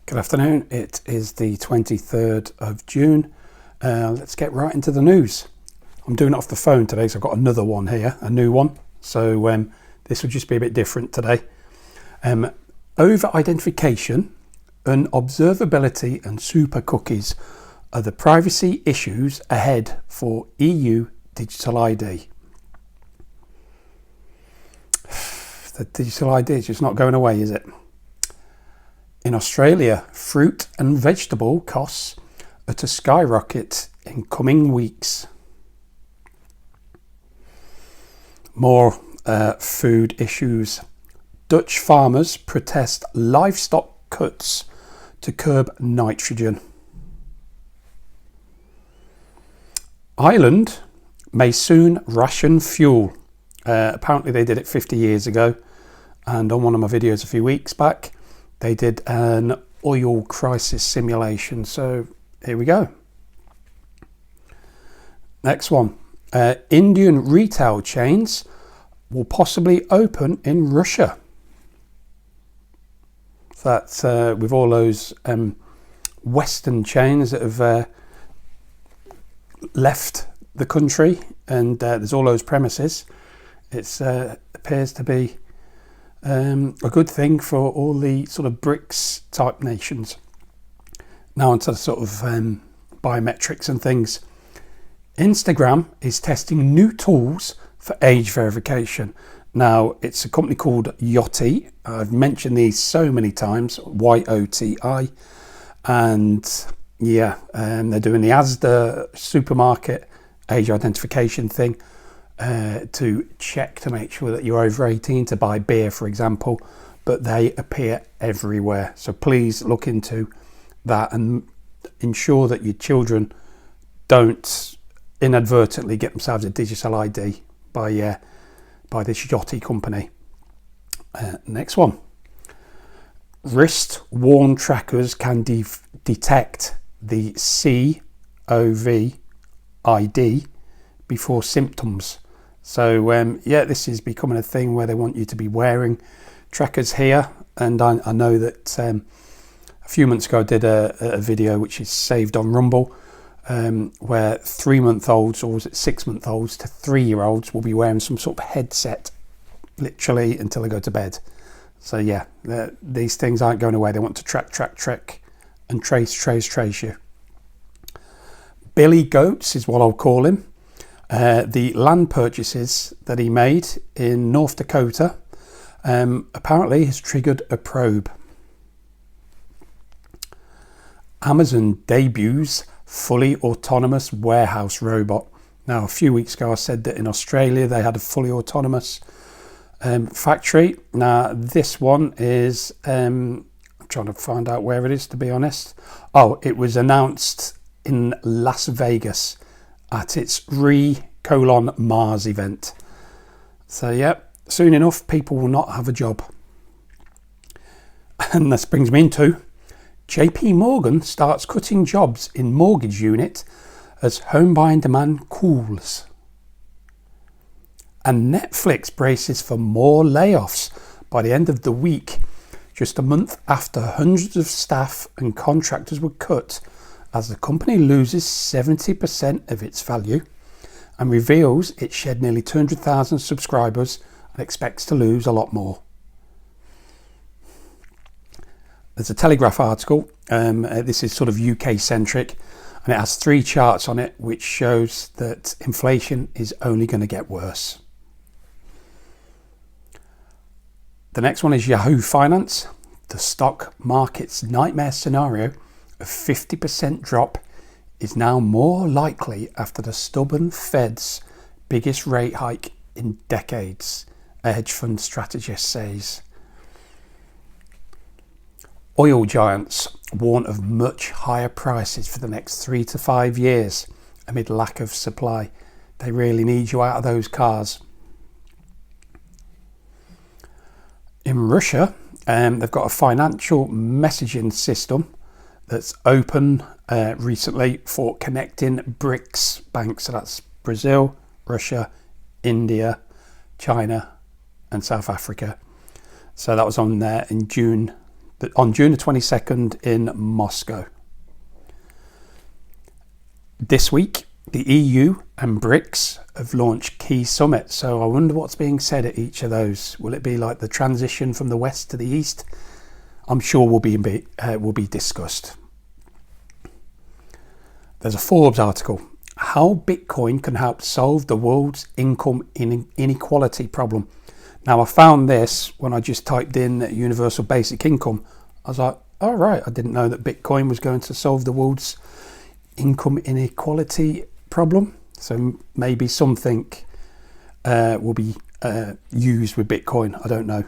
Good afternoon. It is the 23rd of June. Let's get right into the news. I'm doing it off the phone today, so I've got another one here, a new one. So this will just be a bit different today. Over-identification, unobservability and super cookies are the privacy issues ahead for EU digital ID. The digital ID is just not going away, is it? In Australia, fruit and vegetable costs are to skyrocket in coming weeks. More food issues. Dutch farmers protest livestock cuts to curb nitrogen. Ireland may soon ration fuel. Apparently they did it 50 years ago, and on one of my videos a few weeks back they did an oil crisis simulation. So here we go. Next one. Indian retail chains will possibly open in Russia. That's with all those Western chains that have left the country, and there's all those premises. It appears to be a good thing for all the sort of BRICS type nations. Now onto the sort of biometrics and things. Instagram is testing new tools for age verification. Now it's a company called Yoti. I've mentioned these so many times, YOTI, and yeah, they're doing the Asda supermarket age identification thing to check to make sure that you're over 18 to buy beer, for example, but they appear everywhere. So please look into that and ensure that your children don't inadvertently get themselves a digital ID by this Yachty company. Next one. Wrist worn trackers can detect the COVID ID before symptoms. So yeah, this is becoming a thing where they want you to be wearing trackers here. And I know that a few months ago I did a video which is saved on Rumble, where 3-month-olds, or was it 6-month-olds to 3-year-olds will be wearing some sort of headset literally until they go to bed. So yeah, these things aren't going away. They want to track and trace you. Billy Goats is what I'll call him. The land purchases that he made in North Dakota apparently has triggered a probe. Amazon debuts fully autonomous warehouse robot. Now, a few weeks ago I said that in Australia they had a fully autonomous factory. Now this one is, I'm trying to find out where it is, to be honest. Oh, it was announced in Las Vegas at its Mars event. So yeah, soon enough people will not have a job. And this brings me into JP Morgan starts cutting jobs in mortgage unit as home buying demand cools. And Netflix braces for more layoffs by the end of the week, just a month after hundreds of staff and contractors were cut, as the company loses 70% of its value and reveals it shed nearly 200,000 subscribers and expects to lose a lot more. There's a Telegraph article, this is sort of UK centric, and it has 3 charts on it which shows that inflation is only going to get worse. The next one is Yahoo Finance. The stock market's nightmare scenario of 50% drop is now more likely after the stubborn Fed's biggest rate hike in decades, a hedge fund strategist says. Oil giants warn of much higher prices for the next 3 to 5 years amid lack of supply. They really need you out of those cars. In Russia, they've got a financial messaging system that's open recently for connecting BRICS banks. So that's Brazil, Russia, India, China and South Africa. So that was on there in June on June the 22nd in Moscow. This week, the EU and BRICS have launched key summits. So I wonder what's being said at each of those. Will it be like the transition from the west to the east? I'm sure will be discussed. There's a Forbes article. How Bitcoin can help solve the world's income inequality problem. Now I found this when I just typed in universal basic income. I was like, oh right, I didn't know that Bitcoin was going to solve the world's income inequality problem. So maybe something will be used with Bitcoin. I don't know.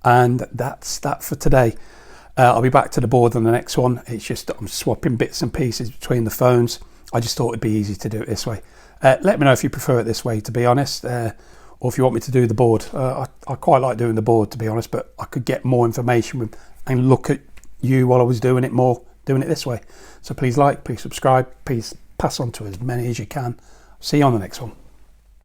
And that's that for today. I'll be back to the board on the next one. It's just I'm swapping bits and pieces between the phones. I just thought it'd be easy to do it this way. Let me know if you prefer it this way, to be honest, or if you want me to do the board. I quite like doing the board, to be honest, but I could get more information and look at you while I was doing it this way. So please like, please subscribe, please pass on to as many as you can. See you on the next one.